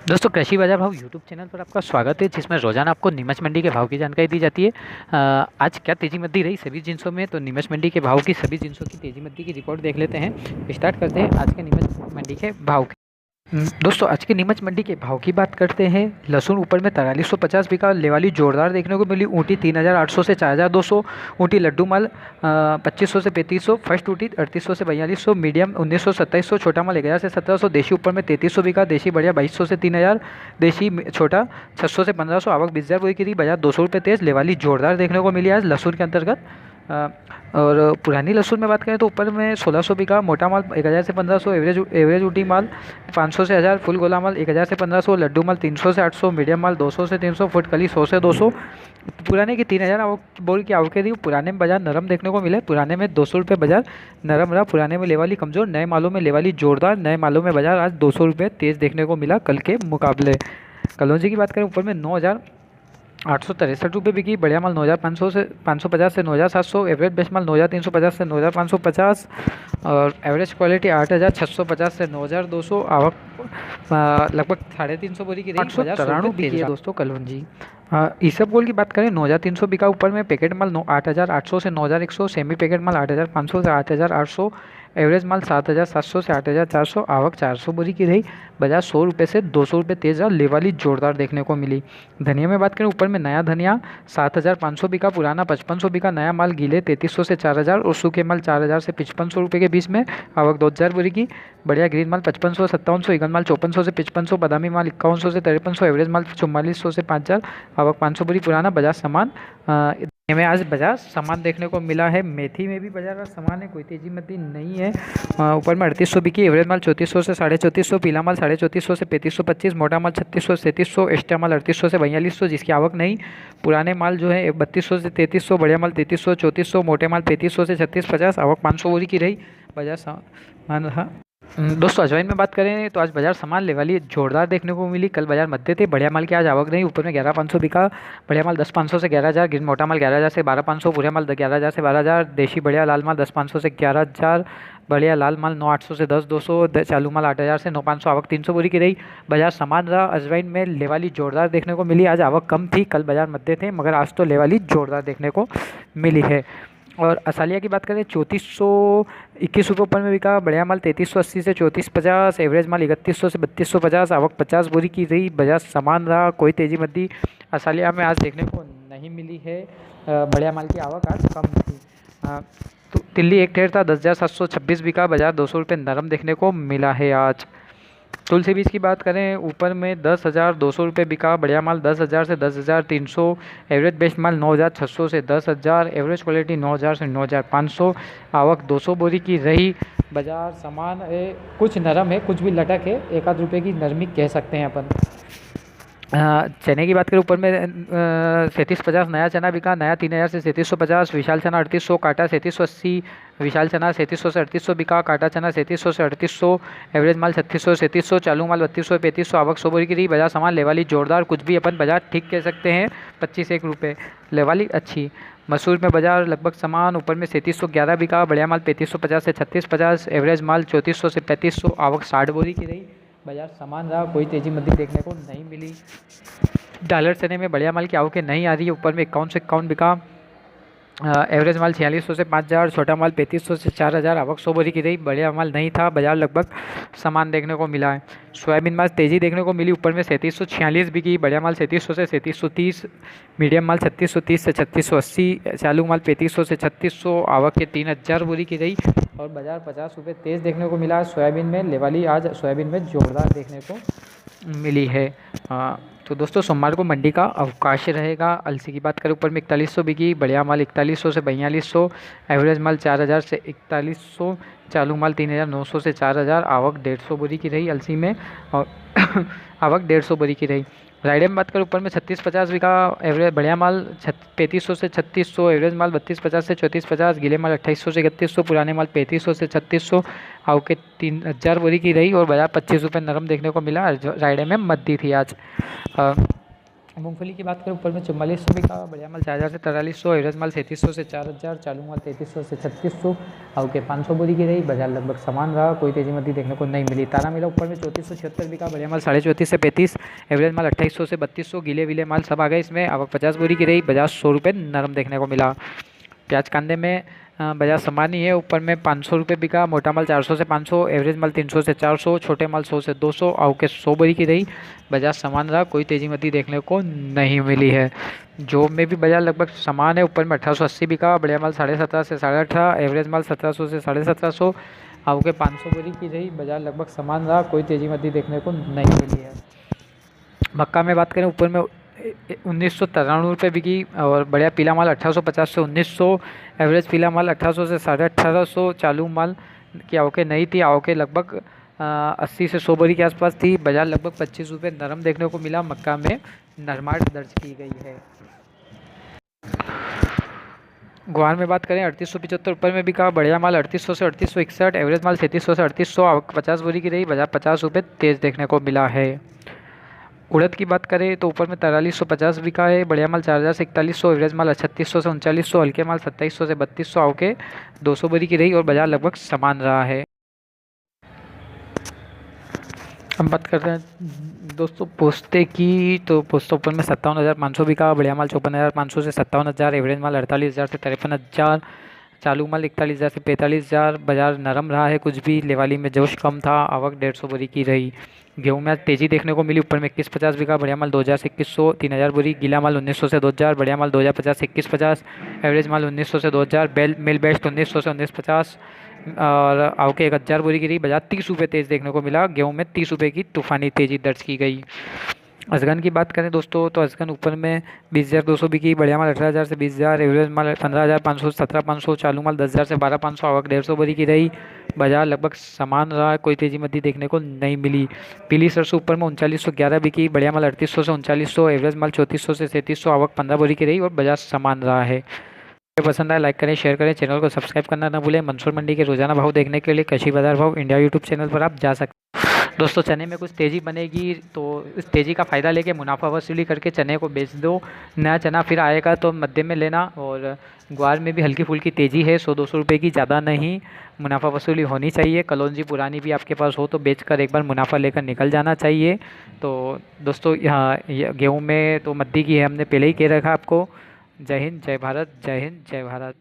दोस्तों कृषि बाजार भाव यूट्यूब चैनल पर आपका स्वागत है, जिसमें रोजाना आपको नीमच मंडी के भाव की जानकारी दी जाती है। आज क्या तेजी मंदी रही सभी जिंसों में, तो नीमच मंडी के भाव की सभी जिंसों की तेजी मंदी की रिपोर्ट देख लेते हैं। स्टार्ट करते हैं आज के नीमच मंडी के भाव के। दोस्तों आज के नीमच मंडी के भाव की बात करते हैं। लहसुन ऊपर में 4350 बिका, लेवाली जोरदार देखने को मिली। ऊँटी 3800 से 4200, ऊँटी लड्डू माल 2500 से 3500, फर्स्ट ऊँटी 3800 से 4200, मीडियम 1900 2700, छोटा माल 1000 से 1700, देशी ऊपर में 3300 बिका, देशी बढ़िया 2200 से 3000, देशी छोटा 600 से 1500, आवक 20000 रुपये की थी। बाजार 200 रुपये तेज, लेवाली जोरदार देखने को मिली आज लहसुन के अंतर्गत। और पुरानी लहसुन में बात करें तो ऊपर में 1600 बिका, मोटा माल 1000 से 1500, एवरेज ऊटी माल 500 से 1000, फुल गोला माल 1000 से 1500, लड्डू माल 300 से 800, मीडियम माल 200 से 300, फुटकली 100 से 200। पुराने की 3000 आवक बोल की आवकें थी। पुराने में बाजार नरम देखने को मिले, पुराने में 200 रुपये बाजार नरम रहा। पुराने में लेवाली कमजोर, नए मालों में लेवाली जोरदार। नए मालों में बाजार आज 200 रुपये तेज देखने को मिला कल के मुकाबले। कलौंजी की बात करें ऊपर में 9863 रुपये बिकी, बढ़िया माल 9500 से 550 से 9700, एवरेज बेस्ट माल 9350 से 9550, और एवरेज क्वालिटी 8650 से 9200, आवक लगभग 350 बोरी की रेंज। 893 बिकी है दोस्तों कलौंजी। ईसब गोल की बात करें 9300 बिका, ऊपर में पैकेट माल 8800 से 9100, सेमी पैकेट माल 8500 से 8800, एवरेज माल 7700 से 8400, आवक 400 बोरी की रही। बाजार 100 रुपये से 200 रुपये तेज रहा, लेवाली जोरदार देखने को मिली। धनिया में बात करें ऊपर में नया धनिया 7500 बिका, पुराना 5500 बिका, नया माल गीले 3300 से 4000, और सूखे माल 4000 से 5500 रुपये के बीच में, आवक 2000 बोरी की। बढ़िया ग्रीन माल 5500 5700, ईगन माल 5400 से 5500, बादामी माल 5100 से 5300, एवरेज माल 4400 से 5000, आवक 500 बोरी। पुराना बाजार सामान में आज बाजार सामान देखने को मिला है। मेथी में भी बाजार सामान है, कोई तेजी मती नहीं है। ऊपर में 3800 बिकी, एवरेज माल 3400 से 3450, पीला माल 3450 से 3525, मोटा माल 3600 से 3300, एक्स्ट्रा माल 3800 से 4200, जिसकी आवक नहीं। पुराने माल जो है 3200 से 3300, बढ़िया माल 3300 3400, मोटे माल 3500 से 3650, आवक 500 बोरी की रही। बाजार सामान रहा। दोस्तों अजवाइन में बात करें तो आज बाजार सामान लेवाली जोरदार देखने को मिली। कल बाजार मध्य थे, बढ़िया माल की आज आवक नहीं। ऊपर में 11500 बिका, बढ़िया माल 10500 से 11000, गिर मोटा माल 11000 से 12500, बुरे माल 11000 से 12000, देशी बढ़िया लाल माल 10500 से 11000, बढ़िया लाल माल 9800 से 10200, चालू माल 8000 से 9500, आवक 300 बोरी की रही। बाजार सामान रहा। अजवाइन में लेवाली जोरदार देखने को मिली, आज आवक कम थी, कल बाजार मध्य थे, मगर आज तो लेवाली जोरदार देखने को मिली है। और असालिया की बात करें 3421 रुपये ऊपर में बिका, बढ़िया माल 3380 से 3450, एवरेज माल 3100 से 3250, आवक 50 बोरी की रही। बाजार सामान रहा, कोई तेजी मद्दी असालिया में आज देखने को नहीं मिली है। बढ़िया माल की आवक आज कम थी। तो तिल्ली एक ठेर था 10726 बिका, बाजार 200 रुपये नरम देखने को मिला है आज। तुलसी बीज की बात करें ऊपर में 10200 रुपये बिका, बढ़िया माल 10000 से 10300, एवरेज बेस्ट माल 9600 से 10000, एवरेज क्वालिटी 9000 से 9500, आवक 200 बोरी की रही। बाजार सामान कुछ नरम है, कुछ भी लटक है, 1 रुपये की नरमी कह सकते हैं अपन। चने की बात करें ऊपर में 3750 नया चना बिका, नया 3000 से 3750, विशाल चना 3800, काटा 3780, विशाल चना 3700 से 3800 बिका, काटा चना 3700 से 3800, एवरेज माल 3600 से 3300, चालू माल 3200 से 3500, आवक 100 बोरी की रही। बाजार सामान लेवाली जोरदार, कुछ भी अपन बाजार ठीक कह सकते हैं, 25 रुपये लेवाली अच्छी। मसूर में बाजार लगभग सामान ऊपर में 3711 बिका, बढ़िया माल 3550 से 3650, एवरेज माल 3400 से 3500, आवक 60 बोरी की रही। बाजार सामान रहा, कोई तेजी मंदी देखने को नहीं मिली। डॉलर चने में बढ़िया माल की आवकें नहीं आ रही है, ऊपर में 51 से 51 बिका, एवरेज माल 4600 से 5000, छोटा माल 3500 से 4000, आवक 100 बोरी की रही। बढ़िया माल नहीं था, बाजार लगभग सामान देखने को मिला है। सोयाबीन माल तेज़ी देखने को मिली, ऊपर में 3746 बिकी, बढ़िया माल 3700 से 3730, मीडियम माल 3630 से 3680, चालू माल 3500 से 3600, आवक के 3000 बोरी की रही। और बाजार 50 रुपये तेज़ देखने को मिला सोयाबीन में। लेवाली आज सोयाबीन में जोरदार देखने को मिली है। तो दोस्तों सोमवार को मंडी का अवकाश रहेगा। अलसी की बात करें ऊपर में 4100 बिकी, बढ़िया माल 4100 से 4200, एवरेज माल 4000 से 4100, चालू माल 3900 से 4000, आवक 150 बोरी की रही अलसी में, और आवक 150 बोरी की रही। राइडे में बात करें ऊपर में 3650 बिका, एवरेज बढ़िया माल 3500 से 3600, एवरेज माल 3250 से 3450, गीले माल 2800 से 3100, पुराने माल 3500 से 3600, आवक 3000 बोरी की रही। और बाजार 25 रुपये नरम देखने को मिला। राइडे में मद्दी थी आज। मूंगफली की बात करें ऊपर में 4400 बिका, बढ़िया माल 4000 से 4300, एवरेज माल 3300 से 4000, चालू माल 3300 से 3600, ओके 500 बोरी की रही। बाजार लगभग समान रहा, कोई तेजी मंदी देखने को नहीं मिली। तारा मिला ऊपर में 3476 बिका, बढ़िया माल 34.5 से 35, एवरेज माल 2800 से 3200, गीले विले माल सब आ गए इसमें। आवक 50 बोरी की रही, बाजार 100 रुपये नरम देखने को मिला। प्याज कांदे में बाजार समान ही है, ऊपर में 500 रुपये बिका, मोटा माल 400 से 500, एवरेज माल 300 से 400, छोटे माल 100 से 200, आवके 100 बोरी की रही। बाजार समान रहा, कोई तेजी मती देखने को नहीं मिली है। जॉब में भी बाजार लगभग समान है, ऊपर में 1880 बिका, बढ़िया माल 17.5 से 18.5, एवरेज माल 1700 से 1750, आवके 500 बोरी की रही। बाजार लगभग समान रहा, कोई तेजी मती देखने को नहीं मिली है। मक्का में बात करें ऊपर में 1993 रुपये बिकी, और बढ़िया पीला माल 1850 से 1900, एवरेज पीला माल 1800 से 1850, चालू माल की आवकें नहीं थी, आवकें लगभग 80 से 100 बोरी के आसपास थी। बाजार लगभग 25 रुपये नरम देखने को मिला। मक्का में नरमाट दर्ज की गई है। ग्वार में बात करें 3875 रुपये में बिका, बढ़िया माल 3800 से 3861, एवरेज माल 3700 से 3800, आवक 50 बोरी की रही। बाजार 50 रुपये तेज देखने को मिला है। उड़द की बात करें तो ऊपर में 4350 बिका है, बढ़िया माल 4000 से 4100, एवरेज माल 3600 से 3900, हल्के माल 2700 से 3200, आवके 200 बोरी की रही और बाजार लगभग समान रहा है। अब बात करते हैं दोस्तों पोस्ते की, तो पोस्ता ऊपर में 57,500 बिका, बढ़िया माल 54,500 से 57,000, एवरेज माल 48,000 से 53,000, चालू माल 41,000 से 45,000। बाजार नरम रहा है, कुछ भी लेवाली में जोश कम था, आवक 150 बोरी की रही। गेहूं में आज तेजी देखने को मिली, ऊपर में 2150 बिका, बढ़िया माल 2000 से 2100, 3000 बोरी, गीला माल 1900 से 2000, बढ़िया माल 2050 से 2150, एवरेज माल 1900 से 2000, मिल बेस्ट 1900 से 1950 और आवके 1000 बोरी की रही। बाजार 30 रुपये तेज देखने को मिला, गेहूं में 30 रुपये की तूफानी तेजी दर्ज की गई। अजगन की बात करें दोस्तों तो अजगन ऊपर में 20,200 बिकी, बढ़िया माल 18,000 से 20,000, एवरेज माल 15,500 से 17,500, चालू माल 10,000 से 12,500, आवक 150 बोरी की रही। बाजार लगभग समान रहा, कोई तेजी मती देखने को नहीं मिली। पीली सरसों ऊपर में 3911 बिकी, बढ़िया माल 3800 से 3900, एवरेज माल 3400 से 3300, आवक 15 बोरी की रही और बाजार समान रहा है। पसंद आए लाइक करें, शेयर करें, चैनल को सब्सक्राइब करना ना भूलें। मंसूर मंडी के रोजाना भाव देखने के लिए कृषि बाजार भाव इंडिया यूट्यूब चैनल पर आप जा सकते हैं। दोस्तों चने में कुछ तेज़ी बनेगी तो इस तेज़ी का फ़ायदा लेके मुनाफा वसूली करके चने को बेच दो। नया चना फिर आएगा तो मध्य में लेना। और ग्वार में भी हल्की फुल्की तेज़ी है, 100-200 रुपये की, ज़्यादा नहीं। मुनाफा वसूली होनी चाहिए। कलौंजी पुरानी भी आपके पास हो तो बेचकर एक बार मुनाफा लेकर निकल जाना चाहिए। तो दोस्तों यहाँ गेहूँ में तो मद्दी की है, हमने पहले ही कह रखा आपको। जय हिंद, जय भारत, जय हिंद, जय भारत।